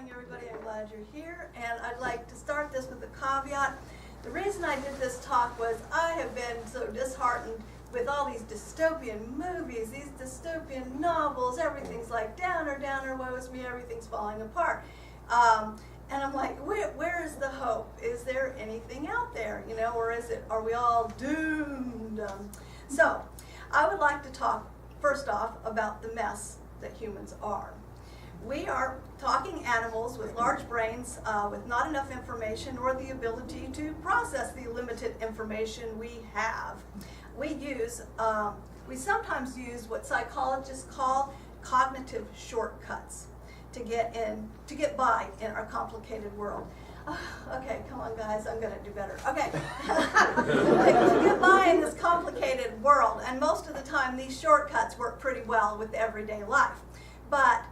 morning, everybody. I'm glad you're here, and I'd like to start this with a caveat. The reason I did this talk was I have been so disheartened with all these dystopian movies, these dystopian novels. Everything's like downer, woe's me, everything's falling apart. And I'm like, where is the hope? Is there anything out there, or are we all doomed? So I would like to talk first off about the mess that humans are. We are talking animals with large brains, with not enough information or the ability to process the limited information we have. We sometimes use what psychologists call cognitive shortcuts to get by in our complicated world. Okay, come on guys, I'm gonna do better. Okay, to get by in this complicated world, and most of the time these shortcuts work pretty well with everyday life. But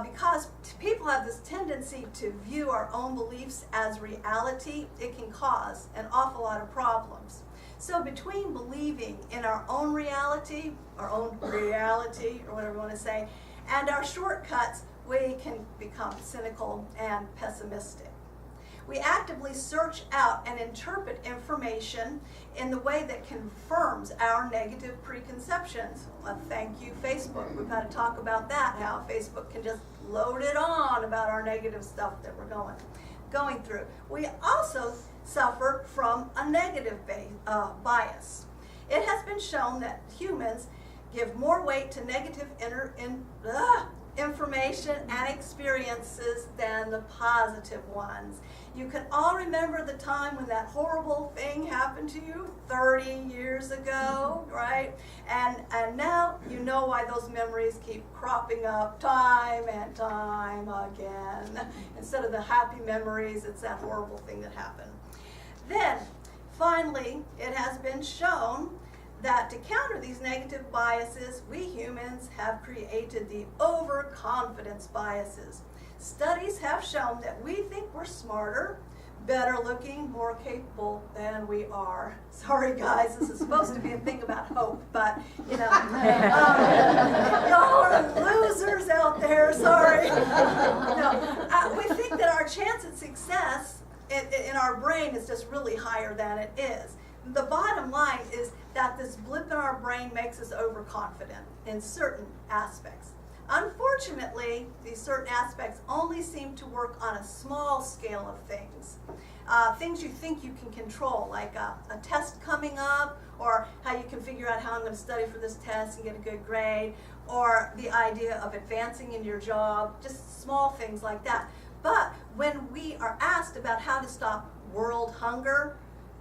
because people have this tendency to view our own beliefs as reality, it can cause an awful lot of problems. So between believing in our own reality, or whatever you want to say, and our shortcuts, we can become cynical and pessimistic. We actively search out and interpret information in the way that confirms our negative preconceptions. Well, thank you, Facebook. We've got to talk about that, how Facebook can just load it on about our negative stuff that we're going through. We also suffer from a negative bias. It has been shown that humans give more weight to negative information and experiences than the positive ones. You can all remember the time when that horrible thing happened to you 30 years ago, right? And now you know why those memories keep cropping up time and time again. Instead of the happy memories, it's that horrible thing that happened. Then, finally, it has been shown that to counter these negative biases, we humans have created the overconfidence biases. Studies have shown that we think we're smarter, better looking, more capable than we are. Sorry guys, this is supposed to be a thing about hope, but y'all are losers out there, sorry. We think that our chance at success in our brain is just really higher than it is. The bottom line is that this blip in our brain makes us overconfident in certain aspects. Unfortunately, these certain aspects only seem to work on a small scale of things. Things you think you can control, like a test coming up, or how you can figure out how I'm going to study for this test and get a good grade, or the idea of advancing in your job, just small things like that. But when we are asked about how to stop world hunger,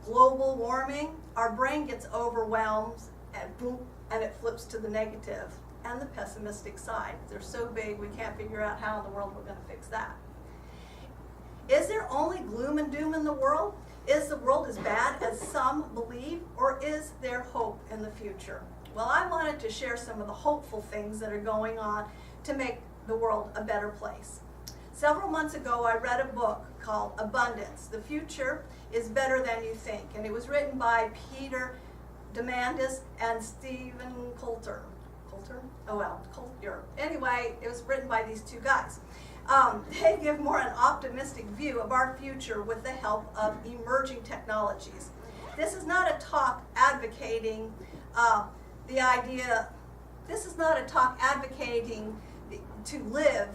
global warming, our brain gets overwhelmed and boom, and it flips to the negative and the pessimistic side. They're so big we can't figure out how in the world we're going to fix that. Is there only gloom and doom in the world? Is the world as bad as some believe, or is there hope in the future? Well, I wanted to share some of the hopeful things that are going on to make the world a better place. Several months ago, I read a book called Abundance. The Future is Better Than You Think. And it was written by Peter Diamandis and Stephen Coulter. Anyway, it was written by these two guys. They give more an optimistic view of our future with the help of emerging technologies. This is not a talk advocating to live.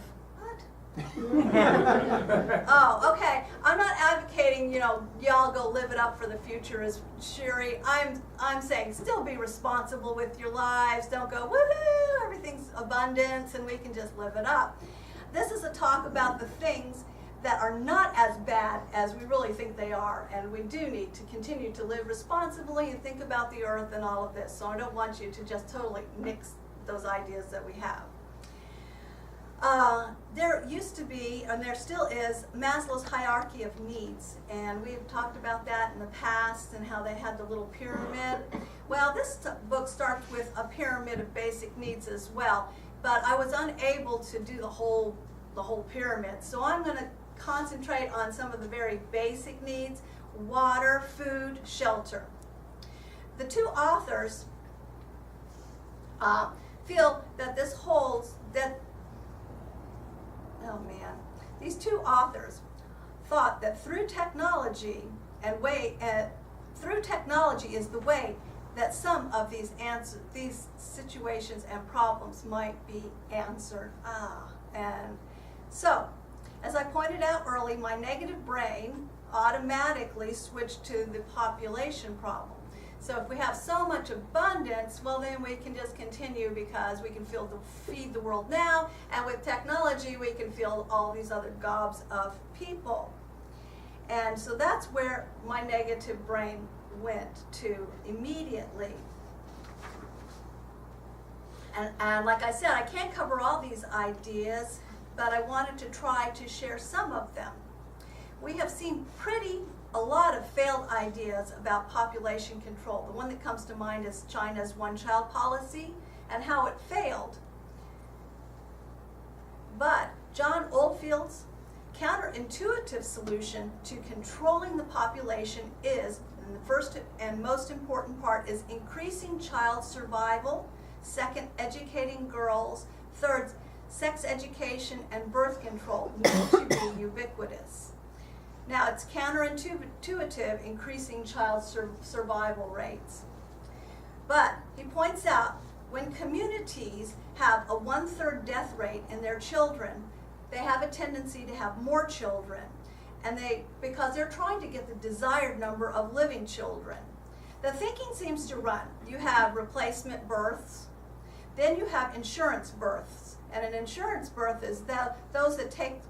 Oh, okay. I'm not advocating, y'all go live it up for the future as Sherry. I'm saying still be responsible with your lives. Don't go, woohoo, everything's abundance and we can just live it up. This is a talk about the things that are not as bad as we really think they are, and we do need to continue to live responsibly and think about the earth and all of this. So I don't want you to just totally nix those ideas that we have. There used to be, and there still is, Maslow's hierarchy of needs, and we've talked about that in the past and how they had the little pyramid. Well, this book starts with a pyramid of basic needs as well, but I was unable to do the whole pyramid, so I'm going to concentrate on some of the very basic needs: water, food, shelter. The two authors feel that this holds that oh man, these two authors thought that through technology through technology is the way that some of these situations and problems might be answered. And so, as I pointed out early, my negative brain automatically switched to the population problem. So if we have so much abundance, well then we can just continue because we can feed the world now, and with technology we can fill all these other gobs of people. And so that's where my negative brain went to immediately. And like I said, I can't cover all these ideas, but I wanted to try to share some of them. We have seen a lot of failed ideas about population control. The one that comes to mind is China's one-child policy and how it failed. But John Oldfield's counterintuitive solution to controlling the population is, and the first and most important part is increasing child survival, second, educating girls, third, sex education and birth control need to be ubiquitous. Now, it's counterintuitive, increasing child survival rates. But he points out when communities have a 1/3 death rate in their children, they have a tendency to have more children, and because they're trying to get the desired number of living children. The thinking seems to run. You have replacement births, then you have insurance births, and an insurance birth is those that take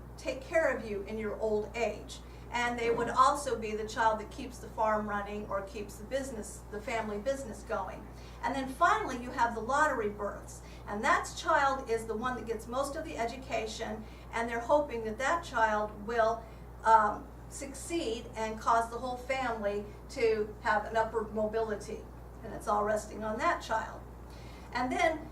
care of you in your old age. And they would also be the child that keeps the farm running or keeps the family business going. And then finally you have the lottery births. And that child is the one that gets most of the education, and they're hoping that that child will succeed and cause the whole family to have an upward mobility. And it's all resting on that child. And then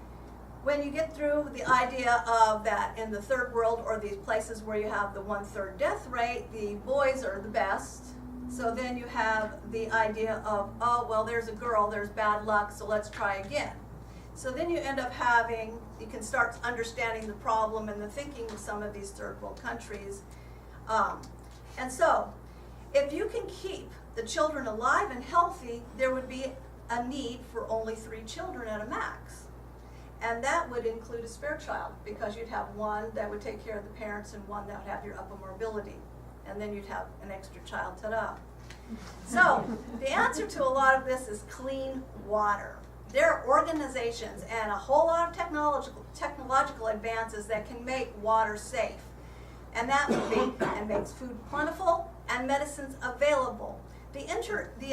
when you get through the idea of that in the third world, or these places where you have the 1/3 death rate, the boys are the best. So then you have the idea of, oh, well, there's a girl, there's bad luck, so let's try again. So then you end up you can start understanding the problem and the thinking of some of these third world countries. And so, if you can keep the children alive and healthy, there would be a need for only 3 children at a max. And that would include a spare child, because you'd have one that would take care of the parents and one that would have your upper mobility. And then you'd have an extra child, ta-da. So, the answer to a lot of this is clean water. There are organizations and a whole lot of technological advances that can make water safe. And that would be, and makes food plentiful and medicines available. The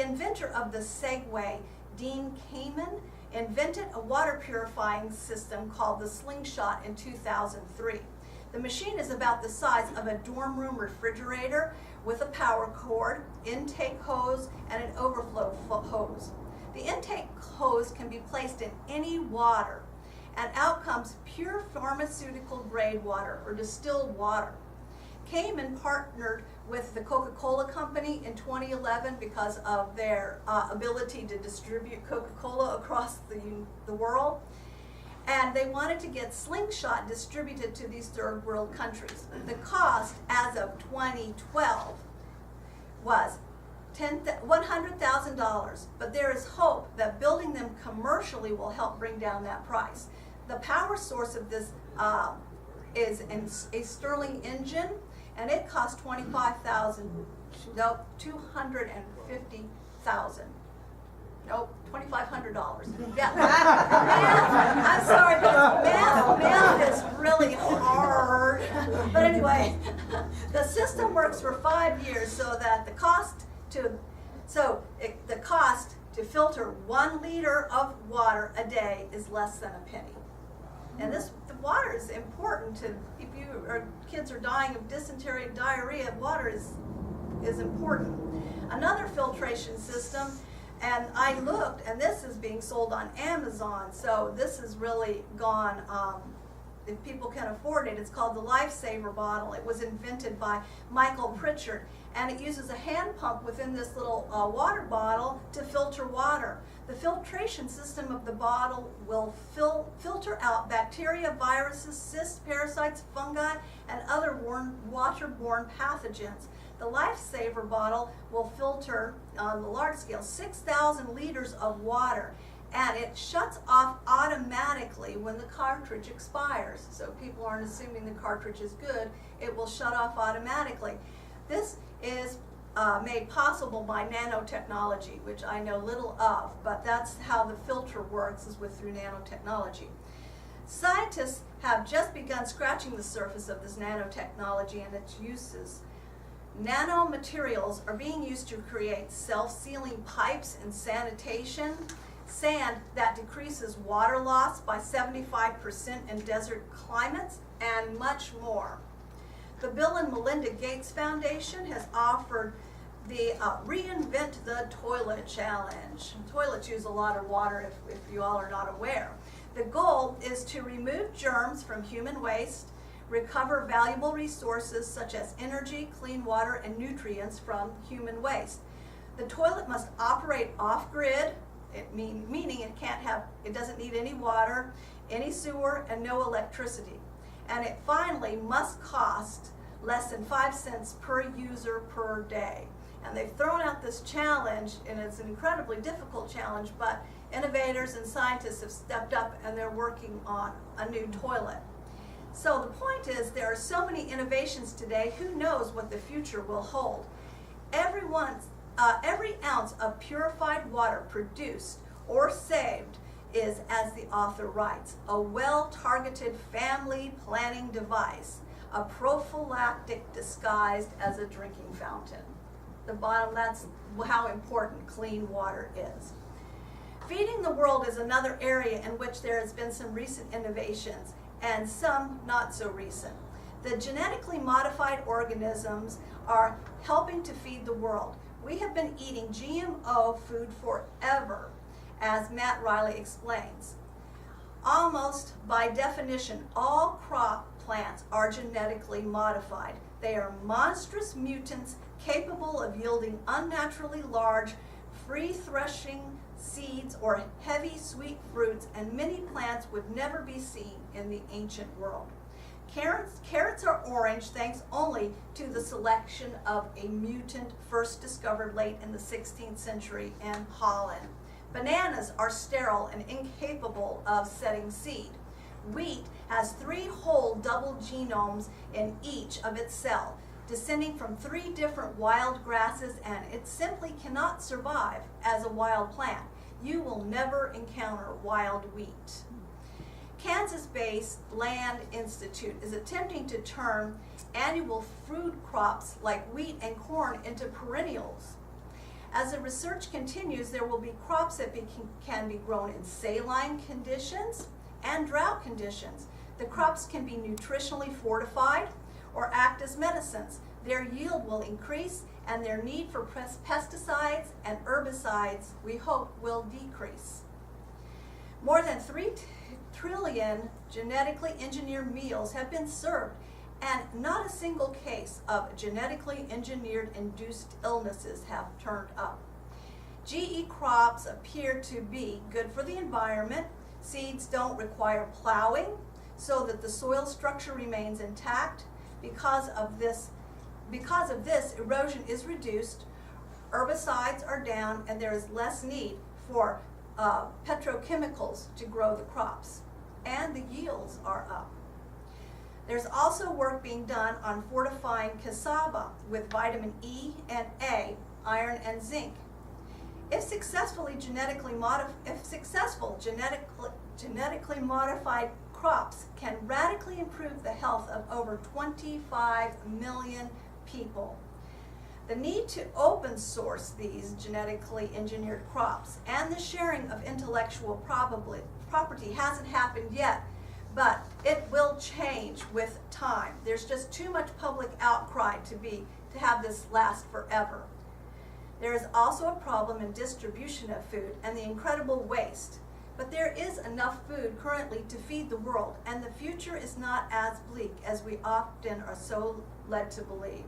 inventor of the Segway, Dean Kamen, invented a water purifying system called the Slingshot in 2003. The machine is about the size of a dorm room refrigerator with a power cord, intake hose, and an overflow hose. The intake hose can be placed in any water, and out comes pure pharmaceutical grade water or distilled water. Kamen partnered with the Coca-Cola Company in 2011 because of their ability to distribute Coca-Cola across the world. And they wanted to get Slingshot distributed to these third world countries. The cost as of 2012 was $100,000, but there is hope that building them commercially will help bring down that price. The power source of this is a Stirling engine, and it costs $250,000. Nope, $250,000. Nope, $2,500. Yeah, math, I'm sorry, but math is really hard. But anyway, the system works for 5 years, so that the cost to filter 1 liter of water a day is less than a penny. And the water is important to, if kids are dying of dysentery and diarrhea, water is important. Another filtration system, and I looked, and this is being sold on Amazon, so this has really gone if people can afford it, it's called the Lifesaver bottle. It was invented by Michael Pritchard, and it uses a hand pump within this little water bottle to filter water. The filtration system of the bottle will filter out bacteria, viruses, cysts, parasites, fungi, and other waterborne pathogens. The Lifesaver bottle will filter, on the large scale, 6,000 liters of water, and it shuts off automatically when the cartridge expires. So people aren't assuming the cartridge is good. It will shut off automatically. This is made possible by nanotechnology, which I know little of, but that's how the filter works, is through nanotechnology. Scientists have just begun scratching the surface of this nanotechnology and its uses. Nanomaterials are being used to create self-sealing pipes in sanitation, sand that decreases water loss by 75% in desert climates, and much more. The Bill and Melinda Gates Foundation has offered the Reinvent the Toilet Challenge. Toilets use a lot of water, if you all are not aware. The goal is to remove germs from human waste, recover valuable resources such as energy, clean water, and nutrients from human waste. The toilet must operate off-grid, meaning it doesn't need any water, any sewer, and no electricity. And it finally must cost less than 5 cents per user per day. And they've thrown out this challenge, and it's an incredibly difficult challenge, but innovators and scientists have stepped up and they're working on a new toilet. So the point is, there are so many innovations today, who knows what the future will hold. Every ounce of purified water produced or saved is, as the author writes, a well-targeted family planning device, a prophylactic disguised as a drinking fountain. That's how important clean water is. Feeding the world is another area in which there has been some recent innovations, and some not so recent. The genetically modified organisms are helping to feed the world. We have been eating GMO food forever, as Matt Riley explains. Almost by definition, all crop plants are genetically modified. They are monstrous mutants capable of yielding unnaturally large, free-threshing seeds or heavy sweet fruits, and many plants would never be seen in the ancient world. Carrots are orange thanks only to the selection of a mutant first discovered late in the 16th century in Holland. Bananas are sterile and incapable of setting seed. Wheat has 3 whole double genomes in each of its cells, descending from 3 different wild grasses, and it simply cannot survive as a wild plant. You will never encounter wild wheat. Kansas-based Land Institute is attempting to turn annual food crops like wheat and corn into perennials. As the research continues, there will be crops that can be grown in saline conditions and drought conditions. The crops can be nutritionally fortified or act as medicines. Their yield will increase, and their need for pesticides and herbicides, we hope, will decrease. More than 3 trillion genetically engineered meals have been served, and not a single case of genetically engineered induced illnesses have turned up. GE crops appear to be good for the environment. Seeds don't require plowing, so that the soil structure remains intact. Because of this, erosion is reduced, herbicides are down, and there is less need for petrochemicals to grow the crops, and the yields are up. There's also work being done on fortifying cassava with vitamin E and A, iron and zinc. If successful genetically modified crops can radically improve the health of over 25 million people. The need to open source these genetically engineered crops and the sharing of intellectual property hasn't happened yet, but it will change with time. There's just too much public outcry to have this last forever. There is also a problem in distribution of food and the incredible waste. But there is enough food currently to feed the world, and the future is not as bleak as we often are so led to believe.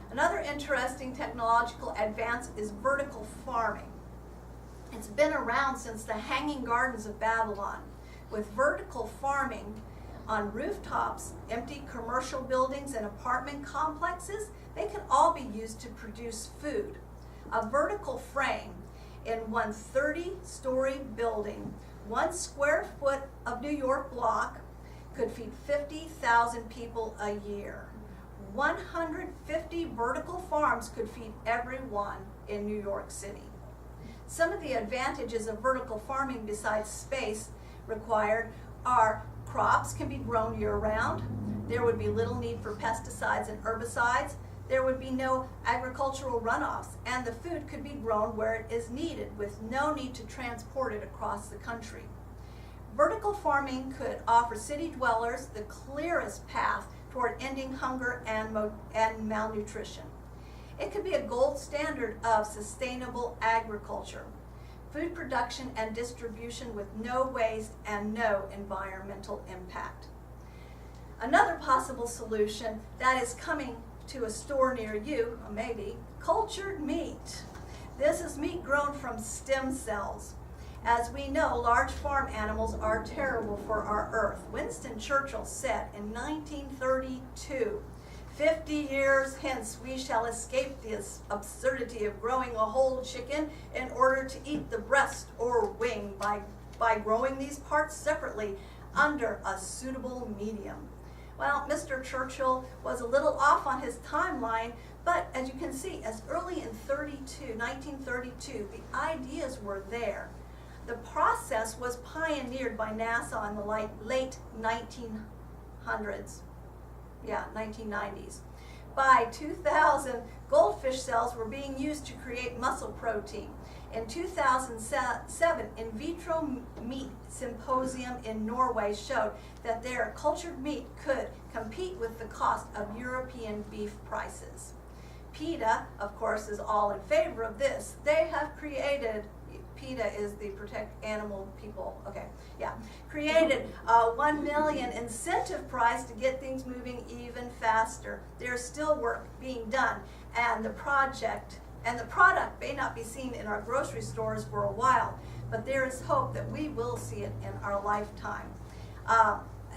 Another interesting technological advance is vertical farming. It's been around since the Hanging Gardens of Babylon. With vertical farming on rooftops, empty commercial buildings, and apartment complexes, they can all be used to produce food. A vertical frame in one 30-story building, 1 square foot of New York block, could feed 50,000 people a year. 150 vertical farms could feed everyone in New York City. Some of the advantages of vertical farming besides space required are crops can be grown year-round. There would be little need for pesticides and herbicides. There would be no agricultural runoffs, and the food could be grown where it is needed with no need to transport it across the country. Vertical farming could offer city dwellers the clearest path toward ending hunger and malnutrition. It could be a gold standard of sustainable agriculture, food production and distribution with no waste and no environmental impact. Another possible solution that is coming to a store near you, or maybe, cultured meat. This is meat grown from stem cells. As we know, large farm animals are terrible for our earth. Winston Churchill said in 1932, 50 years hence we shall escape the absurdity of growing a whole chicken in order to eat the breast or wing by growing these parts separately under a suitable medium. Well, Mr. Churchill was a little off on his timeline, but as you can see, as early in 1932, the ideas were there. The process was pioneered by NASA in the late 1900s. 1990s. By 2000, goldfish cells were being used to create muscle protein. In 2007, in vitro meat symposium in Norway showed that their cultured meat could compete with the cost of European beef prices. PETA, of course, is all in favor of this. They have created, PETA is the Protect Animal People, created a $1 million incentive prize to get things moving even faster. There's still work being done, and the product may not be seen in our grocery stores for a while, but there is hope that we will see it in our lifetime.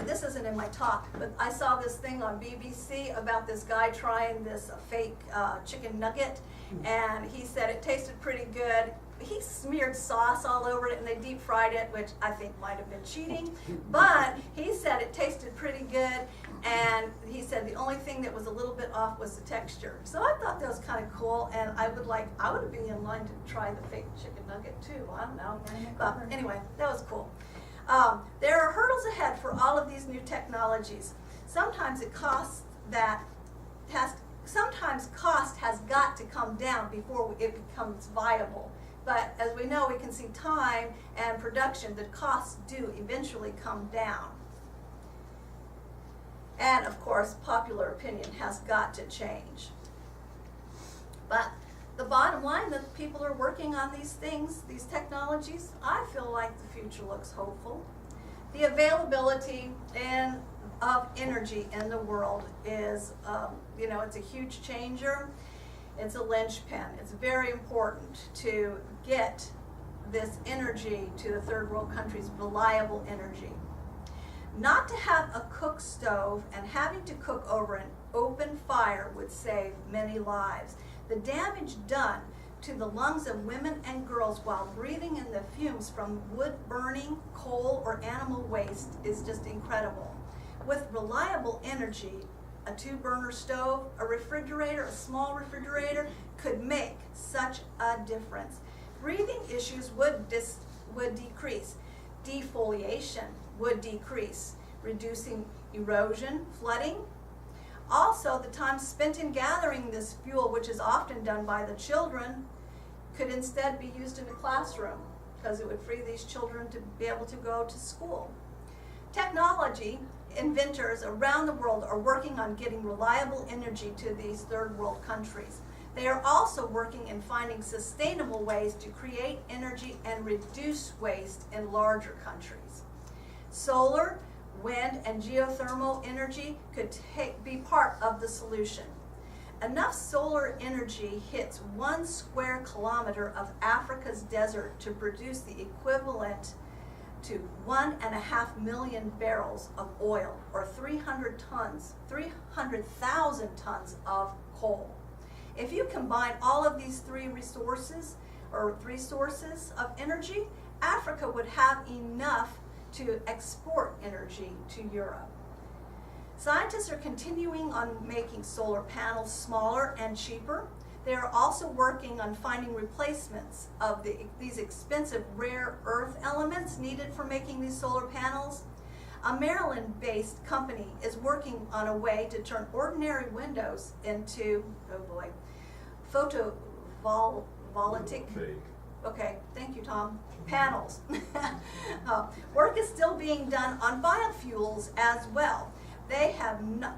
This isn't in my talk, but I saw this thing on BBC about this guy trying this fake chicken nugget, and he said it tasted pretty good. He smeared sauce all over it and they deep fried it, which I think might have been cheating, but he said it tasted pretty good, and he said the only thing that was a little bit off was the texture. So I thought that was kind of cool, and I would be in line to try the fake chicken nugget too. I don't know, but anyway, that was cool. There are hurdles ahead for all of these new technologies. Sometimes cost has got to come down before it becomes viable. But as we know, we can see time and production, the costs do eventually come down. And of course, popular opinion has got to change. But the bottom line, that people are working on these things, these technologies, I feel like the future looks hopeful. The availability of energy in the world is, it's a huge changer. It's a linchpin. It's very important to get this energy to the third world countries, reliable energy. Not to have a cook stove and having to cook over an open fire would save many lives. The damage done to the lungs of women and girls while breathing in the fumes from wood burning, coal, or animal waste is just incredible. With reliable energy, a 2-burner stove, a refrigerator, a small refrigerator could make such a difference. Breathing issues would decrease. Defoliation would decrease, reducing erosion, flooding. Also, the time spent in gathering this fuel, which is often done by the children, could instead be used in a classroom because it would free these children to be able to go to school. Technology inventors around the world are working on getting reliable energy to these third world countries. They are also working in finding sustainable ways to create energy and reduce waste in larger countries. Solar, wind, and geothermal energy could be part of the solution. Enough solar energy hits 1 square kilometer of Africa's desert to produce the equivalent to 1.5 million barrels of oil, or 300,000 tons of coal. If you combine all of these three sources of energy, Africa would have enough to export energy to Europe. Scientists are continuing on making solar panels smaller and cheaper. They are also working on finding replacements of these expensive rare earth elements needed for making these solar panels. A Maryland-based company is working on a way to turn ordinary windows into, photovoltaic. Okay, thank you, Tom. Panels. Work is still being done on biofuels as well. They have not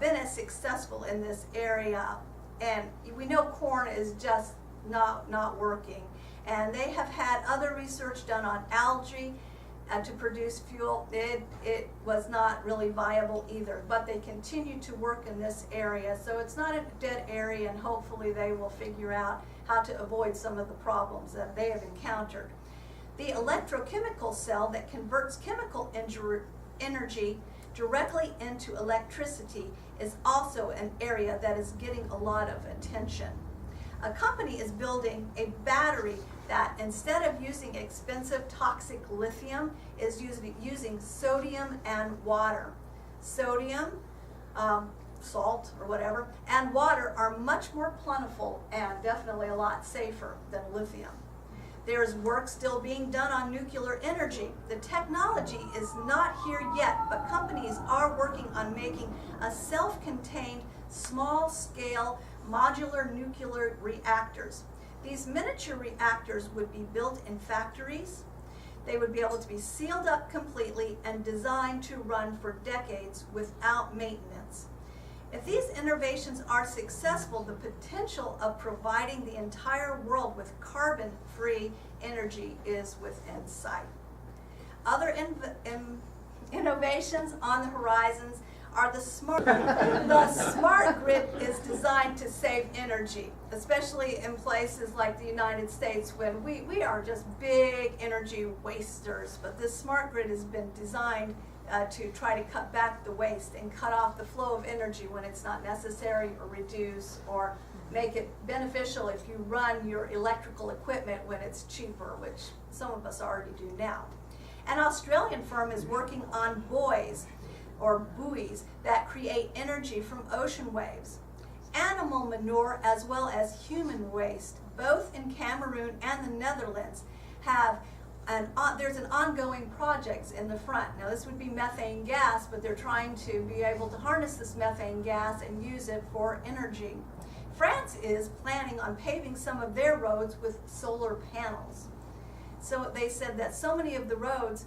been as successful in this area, and we know corn is just not working. And they have had other research done on algae to produce fuel. It was not really viable either, but they continue to work in this area. So it's not a dead area, and hopefully they will figure out how to avoid some of the problems that they have encountered. The electrochemical cell that converts chemical energy directly into electricity is also an area that is getting a lot of attention. A company is building a battery that, instead of using expensive toxic lithium, is using sodium and water. Sodium, salt or whatever, and water are much more plentiful and definitely a lot safer than lithium. There is work still being done on nuclear energy. The technology is not here yet, but companies are working on making a self-contained, small-scale, modular nuclear reactors. These miniature reactors would be built in factories. They would be able to be sealed up completely and designed to run for decades without maintenance. If these innovations are successful, the potential of providing the entire world with carbon-free energy is within sight. Other innovations on the horizons are the smart grid is designed to save energy, especially in places like the United States when we are just big energy wasters. But this smart grid has been designed to try to cut back the waste and cut off the flow of energy when it's not necessary, or reduce, or make it beneficial if you run your electrical equipment when it's cheaper, which some of us already do now. An Australian firm is working on buoys that create energy from ocean waves. Animal manure as well as human waste, both in Cameroon and the Netherlands, there's an ongoing project in the front. Now this would be methane gas, but they're trying to be able to harness this methane gas and use it for energy. France is planning on paving some of their roads with solar panels. So they said that so many of the roads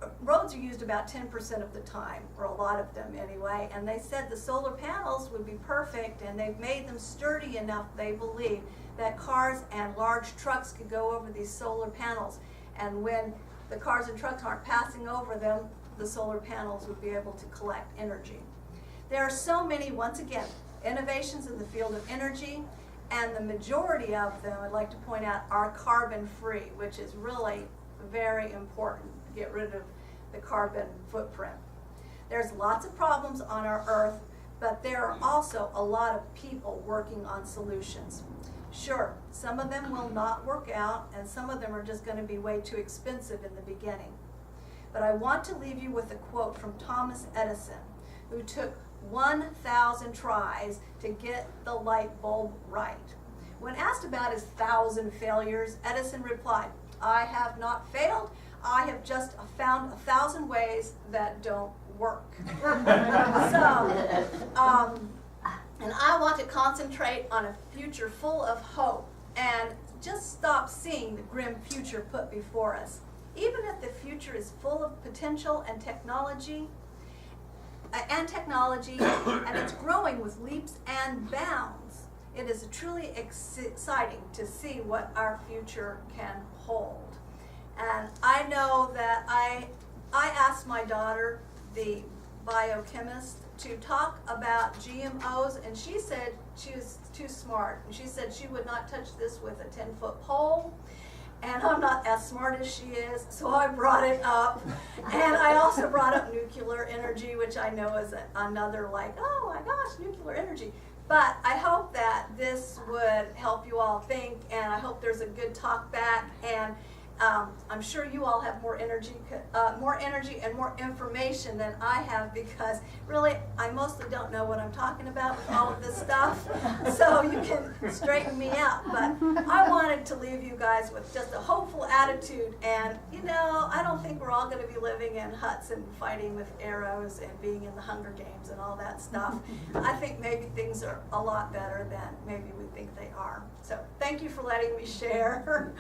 are used about 10% of the time, or a lot of them anyway, and they said the solar panels would be perfect, and they've made them sturdy enough, they believe, that cars and large trucks could go over these solar panels. And when the cars and trucks aren't passing over them, the solar panels would be able to collect energy. There are so many, once again, innovations in the field of energy, and the majority of them, I'd like to point out, are carbon-free, which is really very important to get rid of the carbon footprint. There's lots of problems on our Earth, but there are also a lot of people working on solutions. Sure, some of them will not work out, and some of them are just going to be way too expensive in the beginning. But I want to leave you with a quote from Thomas Edison, who took 1,000 tries to get the light bulb right. When asked about his 1,000 failures, Edison replied, "I have not failed. I have just found 1,000 ways that don't work." And I want to concentrate on a future full of hope and just stop seeing the grim future put before us. Even if the future is full of potential and technology, and technology, and it's growing with leaps and bounds. It is truly exciting to see what our future can hold. And I know that I asked my daughter, the biochemist, to talk about GMOs, and she said she was too smart. And she said she would not touch this with a 10-foot pole. And I'm not as smart as she is, so I brought it up. And I also brought up nuclear energy, which I know is another like, oh my gosh, nuclear energy. But I hope that this would help you all think, and I hope there's a good talk back. And I'm sure you all have more energy and more information than I have, because really I mostly don't know what I'm talking about with all of this stuff. So you can straighten me out. But I wanted to leave you guys with just a hopeful attitude. And you know, I don't think we're all going to be living in huts and fighting with arrows and being in the Hunger Games and all that stuff. I think maybe things are a lot better than maybe we think they are. So thank you for letting me share.